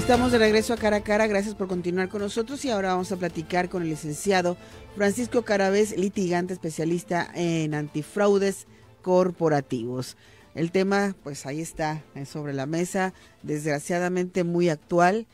Estamos de regreso a Cara a Cara, gracias por continuar con nosotros y ahora vamos a platicar con el licenciado Francisco Caravés, litigante especialista en antifraudes corporativos. El tema, pues ahí está, sobre la mesa, desgraciadamente muy actual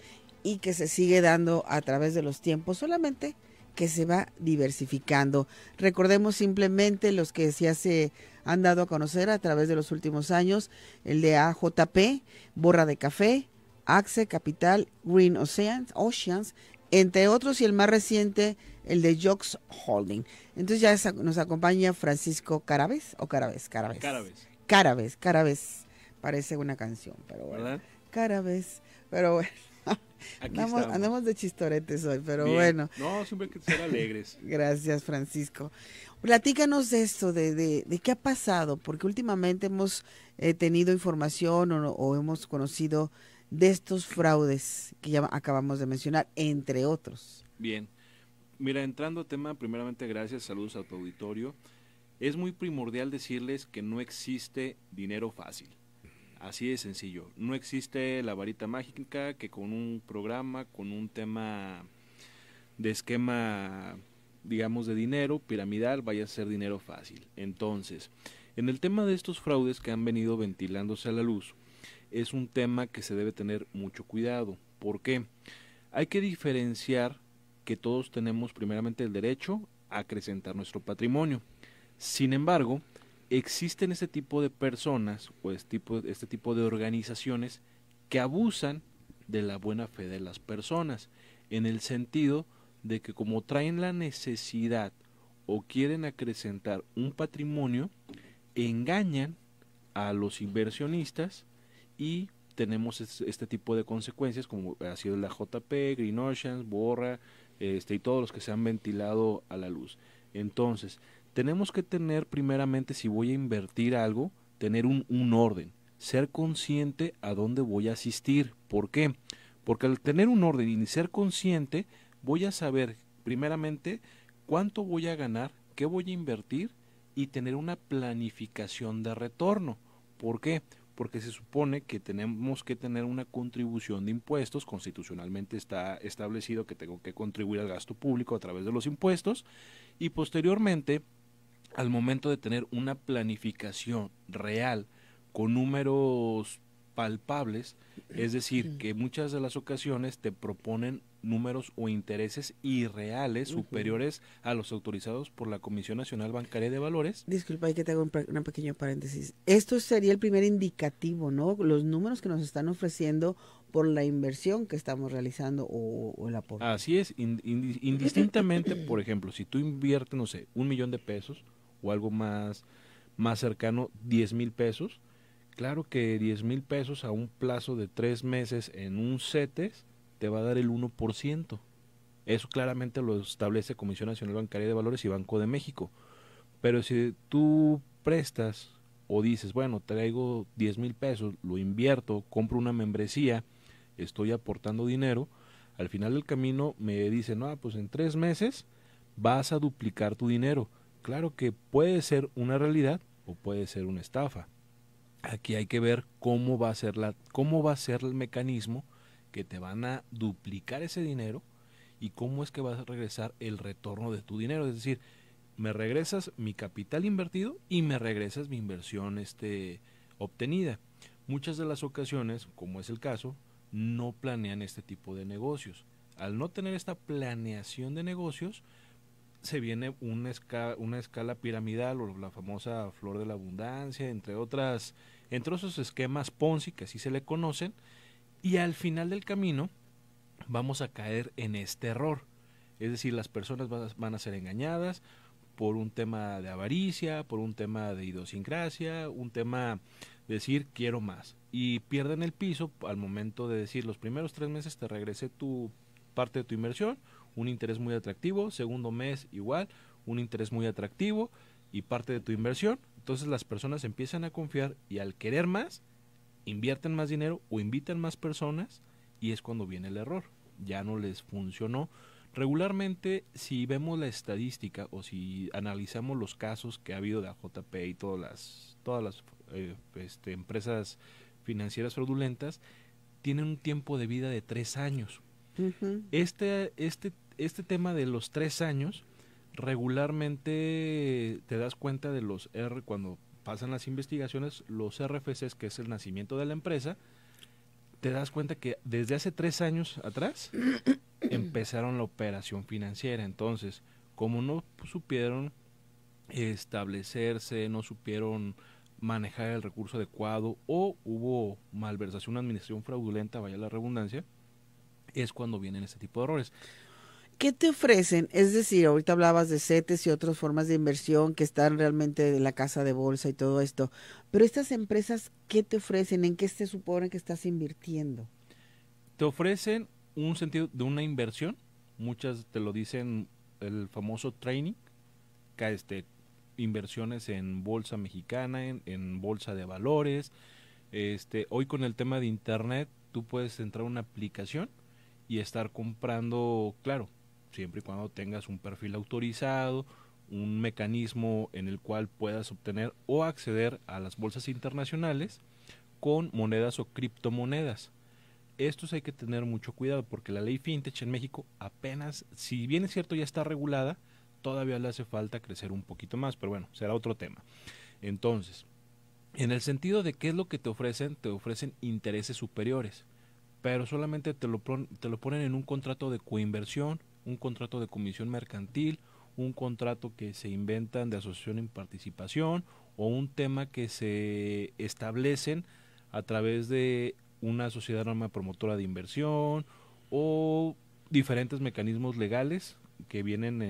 y que se sigue dando a través de los tiempos, solamente que se va diversificando. Recordemos simplemente los que ya se han dado a conocer a través de los últimos años, el de AJP, Borra de Café, Axe Capital, Green Oceans, entre otros, y el más reciente, el de Jocks Holding. Entonces ya nos acompaña Francisco Caravés, o Caravés. Caravés, parece una canción, pero bueno. ¿Verdad? Caravés, pero bueno. Andamos de chistoretes hoy, pero bien. Bueno. No, siempre hay que ser alegres. Gracias, Francisco. Platícanos de esto, de qué ha pasado, porque últimamente hemos tenido información o hemos conocido de estos fraudes que ya acabamos de mencionar, entre otros. Bien, mira, entrando a tema, primeramente gracias, saludos a tu auditorio. Es muy primordial decirles que no existe dinero fácil, así de sencillo. No existe la varita mágica que con un programa, con un tema de esquema, digamos, de dinero piramidal vaya a ser dinero fácil. Entonces, en el tema de estos fraudes que han venido ventilándose a la luz, es un tema que se debe tener mucho cuidado. ¿Por qué? Hay que diferenciar que todos tenemos primeramente el derecho a acrecentar nuestro patrimonio. Sin embargo, existen este tipo de personas o este tipo de organizaciones que abusan de la buena fe de las personas, en el sentido de que como traen la necesidad o quieren acrecentar un patrimonio, engañan a los inversionistas y tenemos este tipo de consecuencias, como ha sido la JP, Green Oceans, Borra, y todos los que se han ventilado a la luz. Entonces, tenemos que tener primeramente, si voy a invertir algo, tener un orden, ser consciente a dónde voy a asistir. ¿Por qué? Porque al tener un orden y ser consciente, voy a saber primeramente cuánto voy a ganar, qué voy a invertir y tener una planificación de retorno. ¿Por qué? Porque se supone que tenemos que tener una contribución de impuestos, constitucionalmente está establecido que tengo que contribuir al gasto público a través de los impuestos, y posteriormente, al momento de tener una planificación real con números palpables, es decir, que muchas de las ocasiones te proponen números o intereses irreales superiores a los autorizados por la Comisión Nacional Bancaria de Valores. Disculpa, hay que te hago una pequeña paréntesis. Esto sería el primer indicativo, ¿no? Los números que nos están ofreciendo por la inversión que estamos realizando o el aporte. Así es, indistintamente, por ejemplo, si tú inviertes, no sé, 1 millón de pesos o algo más cercano, 10,000 pesos, claro que 10,000 pesos a un plazo de 3 meses en un CETES te va a dar el 1%. Eso claramente lo establece Comisión Nacional Bancaria de Valores y Banco de México. Pero si tú prestas o dices, bueno, traigo 10,000 pesos, lo invierto, compro una membresía, estoy aportando dinero, al final del camino me dicen, no, pues en 3 meses vas a duplicar tu dinero. Claro que puede ser una realidad o puede ser una estafa. Aquí hay que ver cómo va a ser el mecanismo que te van a duplicar ese dinero y cómo es que vas a regresar el retorno de tu dinero. Es decir, me regresas mi capital invertido y me regresas mi inversión obtenida. Muchas de las ocasiones, como es el caso, no planean este tipo de negocios. Al no tener esta planeación de negocios, se viene una escala piramidal o la famosa flor de la abundancia, entre esos esquemas Ponzi, que así se le conocen, y al final del camino vamos a caer en este error. Es decir, las personas van a ser engañadas por un tema de avaricia, por un tema de idiosincrasia, un tema de decir quiero más, y pierden el piso al momento de decir los primeros 3 meses te regresé tu parte de tu inversión, un interés muy atractivo, segundo mes igual, un interés muy atractivo y parte de tu inversión. Entonces las personas empiezan a confiar y al querer más, invierten más dinero o invitan más personas y es cuando viene el error. Ya no les funcionó. Regularmente, si vemos la estadística o si analizamos los casos que ha habido de AJP y todas las empresas financieras fraudulentas, tienen un tiempo de vida de 3 años. Ujú. Este tema de los 3 años, regularmente te das cuenta de los cuando pasan las investigaciones, los RFCs, que es el nacimiento de la empresa, te das cuenta que desde hace 3 años atrás empezaron la operación financiera. Entonces, como no supieron establecerse, no supieron manejar el recurso adecuado o hubo malversación, una administración fraudulenta, vaya la redundancia, es cuando vienen este tipo de errores. ¿Qué te ofrecen? Es decir, ahorita hablabas de CETES y otras formas de inversión que están realmente en la casa de bolsa y todo esto, pero estas empresas, ¿qué te ofrecen? ¿En qué se supone que estás invirtiendo? Te ofrecen un sentido de una inversión, muchas te lo dicen el famoso training, que inversiones en bolsa mexicana, en bolsa de valores. Hoy con el tema de internet, tú puedes entrar a una aplicación y estar comprando, claro, siempre y cuando tengas un perfil autorizado, un mecanismo en el cual puedas obtener o acceder a las bolsas internacionales con monedas o criptomonedas. Estos hay que tener mucho cuidado porque la ley fintech en México apenas, si bien es cierto ya está regulada, todavía le hace falta crecer un poquito más, pero bueno, será otro tema. Entonces, en el sentido de qué es lo que te ofrecen intereses superiores, pero solamente te lo ponen en un contrato de coinversión, un contrato de comisión mercantil, un contrato que se inventan de asociación en participación o un tema que se establecen a través de una sociedad anónima promotora de inversión o diferentes mecanismos legales que vienen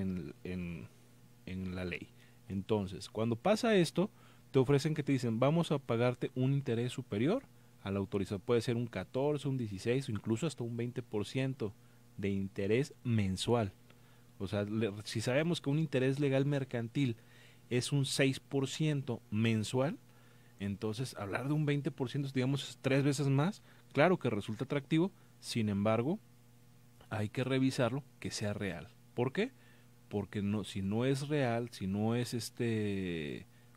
en la ley. Entonces, cuando pasa esto, te ofrecen que te dicen, vamos a pagarte un interés superior a la autorización. Puede ser un 14, un 16 o incluso hasta un 20% de interés mensual. O sea, si sabemos que un interés legal mercantil es un 6% mensual, entonces hablar de un 20%, digamos, es 3 veces más. Claro que resulta atractivo, sin embargo, hay que revisarlo que sea real. ¿Por qué? Porque no, si no es real, si no es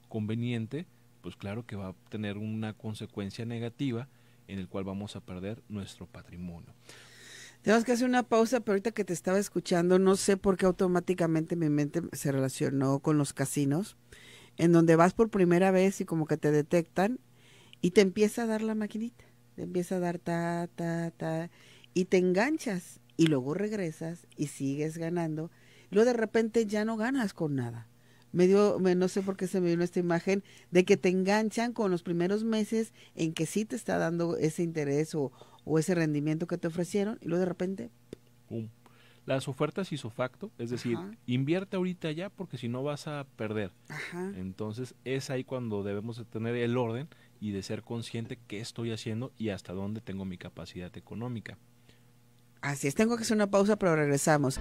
conveniente, pues claro que va a tener una consecuencia negativa en el cual vamos a perder nuestro patrimonio. Tenemos que hacer una pausa, pero ahorita que te estaba escuchando, no sé por qué automáticamente mi mente se relacionó con los casinos, en donde vas por primera vez y como que te detectan y te empieza a dar la maquinita, te empieza a dar ta, ta, ta, y te enganchas y luego regresas y sigues ganando. Y luego de repente ya no ganas con nada. No sé por qué se me vino esta imagen de que te enganchan con los primeros meses en que sí te está dando ese interés o ese rendimiento que te ofrecieron y luego de repente, ¡Pum! Las ofertas isofacto, es decir, ajá, invierte ahorita ya porque si no vas a perder. ajá. Entonces es ahí cuando debemos de tener el orden y de ser consciente qué estoy haciendo y hasta dónde tengo mi capacidad económica. Así es, tengo que hacer una pausa, pero regresamos.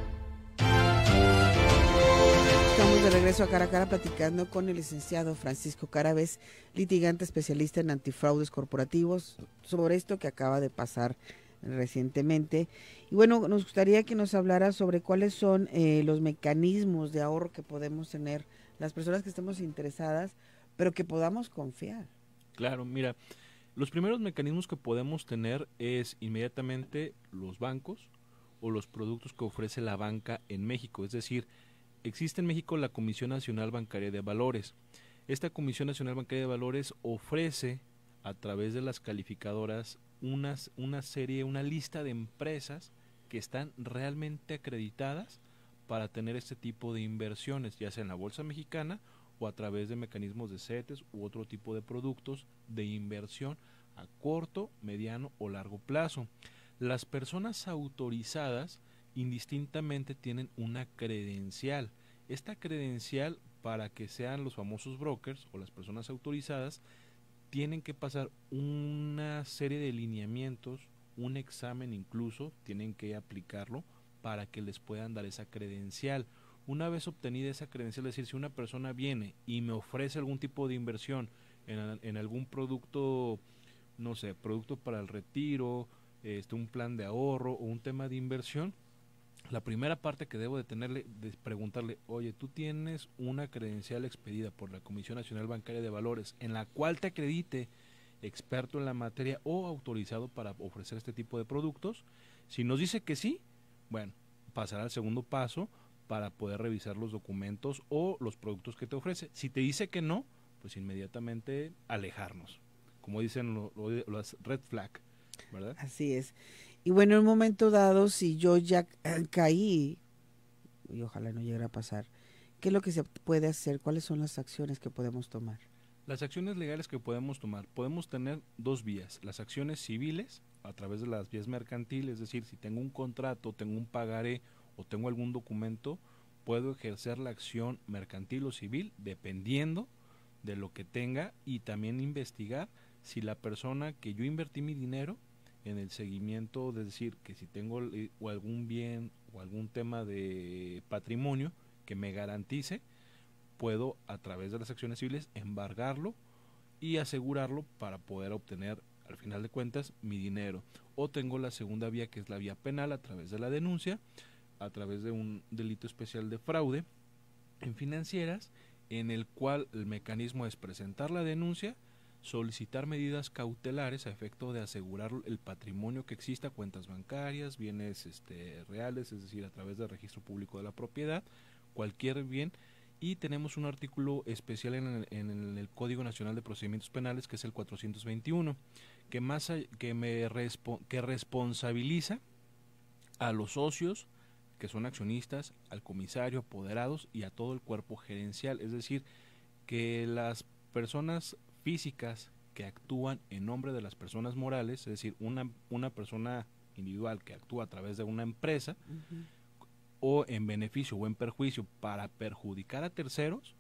Estamos de regreso a Cara platicando con el licenciado Francisco Carabez, litigante especialista en antifraudes corporativos, sobre esto que acaba de pasar recientemente. Y bueno, nos gustaría que nos hablara sobre cuáles son los mecanismos de ahorro que podemos tener las personas que estemos interesadas, pero que podamos confiar. Claro, mira, los primeros mecanismos que podemos tener es inmediatamente los bancos o los productos que ofrece la banca en México. Es decir, existe en México la Comisión Nacional Bancaria de Valores. Esta Comisión Nacional Bancaria de Valores ofrece a través de las calificadoras una lista de empresas que están realmente acreditadas para tener este tipo de inversiones, ya sea en la bolsa mexicana o a través de mecanismos de CETES u otro tipo de productos de inversión a corto, mediano o largo plazo. Las personas autorizadas indistintamente tienen una credencial. Esta credencial, para que sean los famosos brokers o las personas autorizadas, tienen que pasar una serie de lineamientos, un examen incluso, tienen que aplicarlo para que les puedan dar esa credencial. Una vez obtenida esa credencial, es decir, si una persona viene y me ofrece algún tipo de inversión en algún producto, no sé, producto para el retiro, un plan de ahorro o un tema de inversión, la primera parte que debo de tenerle, de preguntarle, oye, tú tienes una credencial expedida por la Comisión Nacional Bancaria de Valores en la cual te acredite experto en la materia o autorizado para ofrecer este tipo de productos. Si nos dice que sí, bueno, pasará al segundo paso para poder revisar los documentos o los productos que te ofrece. Si te dice que no, pues inmediatamente alejarnos, como dicen los red flag, ¿verdad? Así es. Y bueno, en un momento dado, si yo ya caí, y ojalá no llegara a pasar, ¿qué es lo que se puede hacer? ¿Cuáles son las acciones que podemos tomar? Las acciones legales que podemos tomar, podemos tener dos vías, las acciones civiles a través de las vías mercantiles, es decir, si tengo un contrato, tengo un pagaré o tengo algún documento, puedo ejercer la acción mercantil o civil dependiendo de lo que tenga y también investigar si la persona que yo invertí mi dinero en el seguimiento, es decir, que si tengo o algún bien o algún tema de patrimonio que me garantice, puedo a través de las acciones civiles embargarlo y asegurarlo para poder obtener al final de cuentas mi dinero. O tengo la segunda vía, que es la vía penal, a través de la denuncia, a través de un delito especial de fraude en financieras, en el cual el mecanismo es presentar la denuncia, solicitar medidas cautelares a efecto de asegurar el patrimonio que exista, cuentas bancarias, bienes reales, es decir, a través del registro público de la propiedad, cualquier bien. Y tenemos un artículo especial en el Código Nacional de Procedimientos Penales, que es el 421, que responsabiliza a los socios que son accionistas, al comisario, apoderados y a todo el cuerpo gerencial. Es decir, que las personas físicas que actúan en nombre de las personas morales, es decir, una persona individual que actúa a través de una empresa, o en beneficio o en perjuicio para perjudicar a terceros,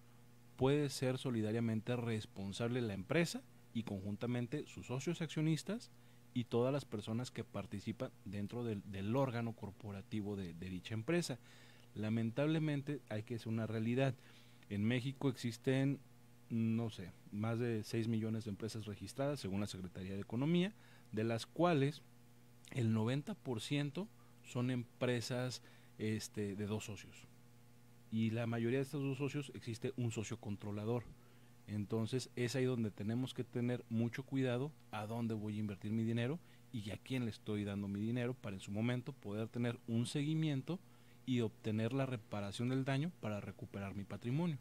puede ser solidariamente responsable la empresa y conjuntamente sus socios accionistas y todas las personas que participan dentro del órgano corporativo de dicha empresa. Lamentablemente hay que decir una realidad. En México existen, no sé, más de 6 millones de empresas registradas según la Secretaría de Economía, de las cuales el 90% son empresas de dos socios. Y la mayoría de estos dos socios existe un socio controlador. Entonces es ahí donde tenemos que tener mucho cuidado a dónde voy a invertir mi dinero y a quién le estoy dando mi dinero para en su momento poder tener un seguimiento y obtener la reparación del daño para recuperar mi patrimonio.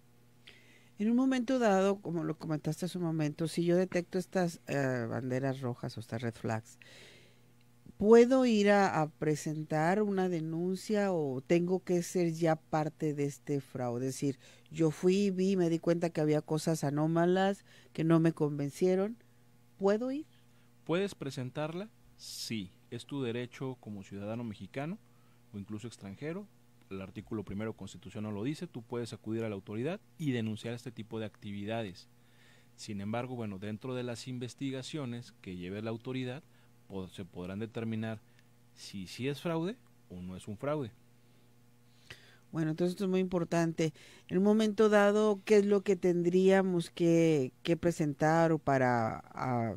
En un momento dado, como lo comentaste hace un momento, si yo detecto estas banderas rojas o estas red flags, ¿puedo ir a presentar una denuncia o tengo que ser ya parte de este fraude? Es decir, yo fui, vi, me di cuenta que había cosas anómalas que no me convencieron. ¿Puedo ir? ¿Puedes presentarla? Sí, es tu derecho como ciudadano mexicano o incluso extranjero. El artículo primero constitucional lo dice, tú puedes acudir a la autoridad y denunciar este tipo de actividades. Sin embargo, bueno, dentro de las investigaciones que lleve la autoridad, se podrán determinar si sí es fraude o no es un fraude. Bueno, entonces esto es muy importante. En un momento dado, ¿qué es lo que tendríamos que presentar o para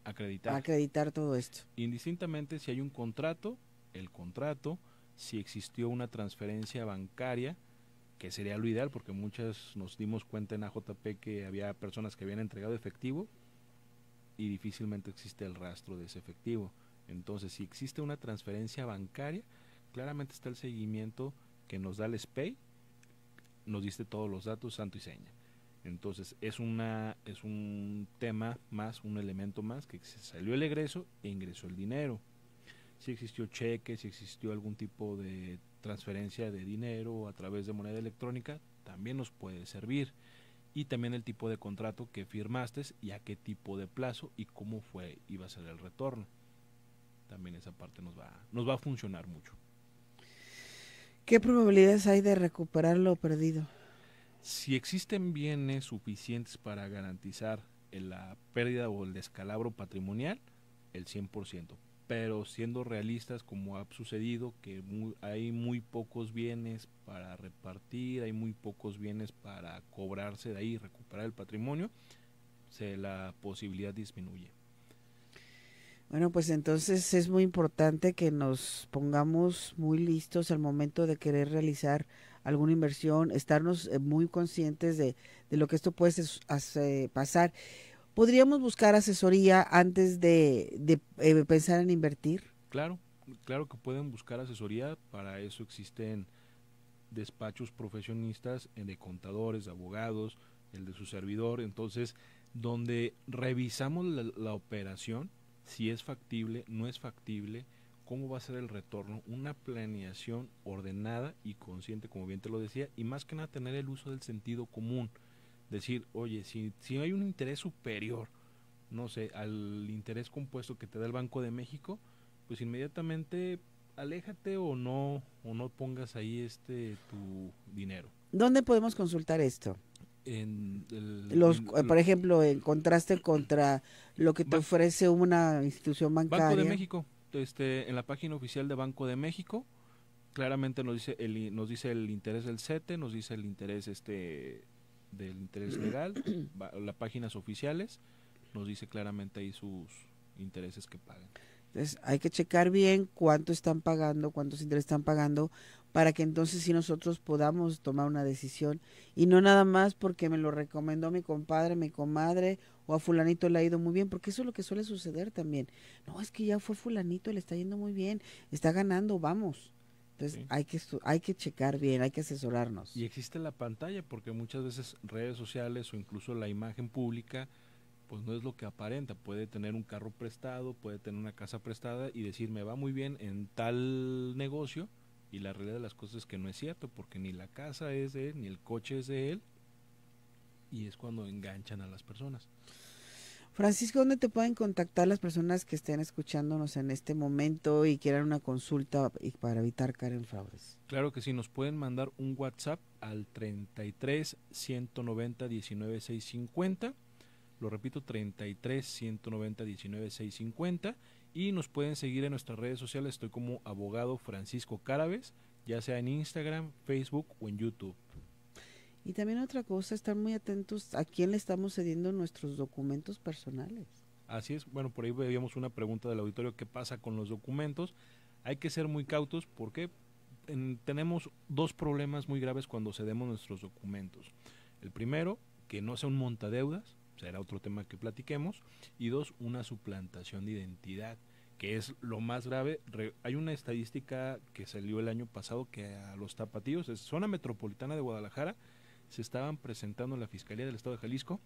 Acreditar. acreditar todo esto? Indistintamente si hay un contrato, el contrato, si existió una transferencia bancaria, que sería lo ideal porque muchas nos dimos cuenta en AJP que había personas que habían entregado efectivo y difícilmente existe el rastro de ese efectivo. Entonces, si existe una transferencia bancaria, claramente está el seguimiento que nos da el SPEI, nos diste todos los datos, santo y seña. Entonces, es un tema más, un elemento más, que se salió el egreso e ingresó el dinero. Si existió cheque, si existió algún tipo de transferencia de dinero a través de moneda electrónica, también nos puede servir. Y también el tipo de contrato que firmaste y a qué tipo de plazo y cómo iba a ser el retorno. También esa parte nos va a funcionar mucho. ¿Qué probabilidades hay de recuperar lo perdido? Si existen bienes suficientes para garantizar la pérdida o el descalabro patrimonial, el 100%. Pero siendo realistas, como ha sucedido, que hay muy pocos bienes para repartir, hay muy pocos bienes para cobrarse de ahí y recuperar el patrimonio, la posibilidad disminuye. Bueno, pues entonces es muy importante que nos pongamos muy listos al momento de querer realizar alguna inversión, estarnos muy conscientes de lo que esto puede pasar. ¿Podríamos buscar asesoría antes de pensar en invertir? Claro, claro que pueden buscar asesoría, para eso existen despachos profesionistas de contadores, de abogados, el de su servidor, entonces donde revisamos la operación, si es factible, no es factible, cómo va a ser el retorno, una planeación ordenada y consciente, como bien te lo decía, y más que nada tener el uso del sentido común, decir, oye, si hay un interés superior, no sé, al interés compuesto que te da el Banco de México, pues inmediatamente aléjate o no pongas ahí tu dinero. ¿Dónde podemos consultar esto? En Por ejemplo, en contraste contra lo que te Ban- ofrece una institución Banco de bancaria. México, en la página oficial de Banco de México, claramente nos dice el interés del CETE, nos dice el interés del interés legal, las páginas oficiales, nos dice claramente ahí sus intereses que pagan. Entonces hay que checar bien cuánto están pagando, cuántos intereses están pagando, para que entonces sí nosotros podamos tomar una decisión y no nada más porque me lo recomendó mi compadre, mi comadre o a fulanito le ha ido muy bien, porque eso es lo que suele suceder también. No, es que ya fue fulanito, le está yendo muy bien, está ganando, vamos. Entonces ¿Sí? hay que checar bien, hay que asesorarnos. Y existe la pantalla, porque muchas veces redes sociales o incluso la imagen pública pues no es lo que aparenta, puede tener un carro prestado, puede tener una casa prestada y decir me va muy bien en tal negocio, y la realidad de las cosas es que no es cierto, porque ni la casa es de él, ni el coche es de él, y es cuando enganchan a las personas. Francisco, ¿dónde te pueden contactar las personas que estén escuchándonos en este momento y quieran una consulta para evitar caer en fraudes? Claro que sí, nos pueden mandar un WhatsApp al 33 190 19 650. Lo repito, 33 190 19 650. Y nos pueden seguir en nuestras redes sociales. Estoy como abogado Francisco Cárabes, ya sea en Instagram, Facebook o en YouTube. Y también otra cosa, estar muy atentos a quién le estamos cediendo nuestros documentos personales. Así es, bueno, por ahí veíamos una pregunta del auditorio, ¿qué pasa con los documentos? Hay que ser muy cautos porque tenemos dos problemas muy graves cuando cedemos nuestros documentos. El primero, que no sea un montadeudas, será otro tema que platiquemos, y dos, una suplantación de identidad, que es lo más grave. Hay una estadística que salió el año pasado que a los tapatíos, es zona metropolitana de Guadalajara, se estaban presentando en la Fiscalía del Estado de Jalisco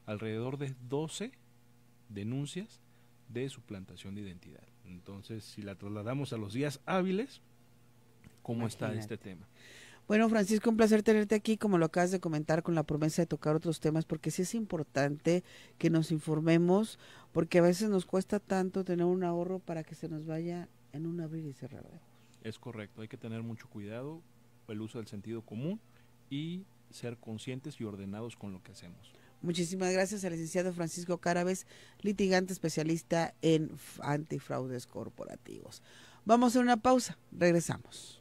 alrededor de 12 denuncias de suplantación de identidad. Entonces, si la trasladamos a los días hábiles, ¿cómo está este tema? Bueno, Francisco, un placer tenerte aquí, como lo acabas de comentar, con la promesa de tocar otros temas, porque sí es importante que nos informemos, porque a veces nos cuesta tanto tener un ahorro para que se nos vaya en un abrir y cerrar de ojos. Es correcto, hay que tener mucho cuidado, el uso del sentido común y ser conscientes y ordenados con lo que hacemos. Muchísimas gracias al licenciado Francisco Cárabes, litigante especialista en antifraudes corporativos. Vamos a una pausa, regresamos.